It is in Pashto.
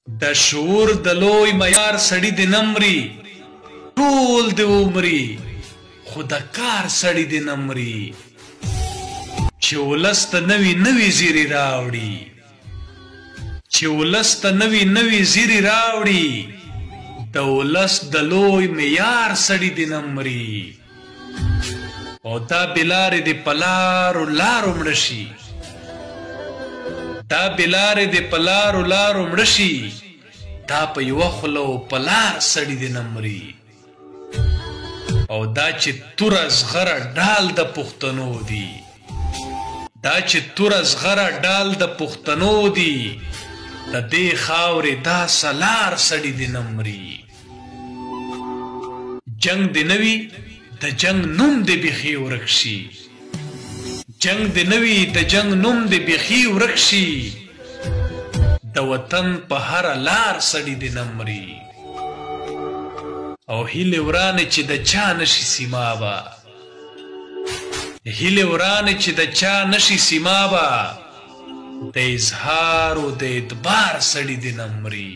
د شعور د لوی معیار سړی د نمري ټول د عمري خو د کار سړی د نمري چې ولس ته نوي نوي زیری راوړي چې ولس ته نوي نوي زیری راوړي د ولس د لوی معیار سړی د نمري او دا بلارې د پلارو لارو مړه شي دا بلارې د پلارو لارو مړه شي دا په یوه خوله و پلار سړي د نمري او دا چې توره زغره ډال د پښتنو دي دا چې توره زغره ډال د پښتنو دي د دې خاورې دا سلار سړي د نمري جنگ د نوي د جنگ نوم د بیخي ورک شي جنگ د نوي د جنگ نوم د بیخي ورک شي د وطن په هر لار سړي د نمري او هیله ورانه چې د چا نشي سیمابا هیله ورانه چې د چا نشي سیمابا د اظهار او د اعتبار سړي د نمري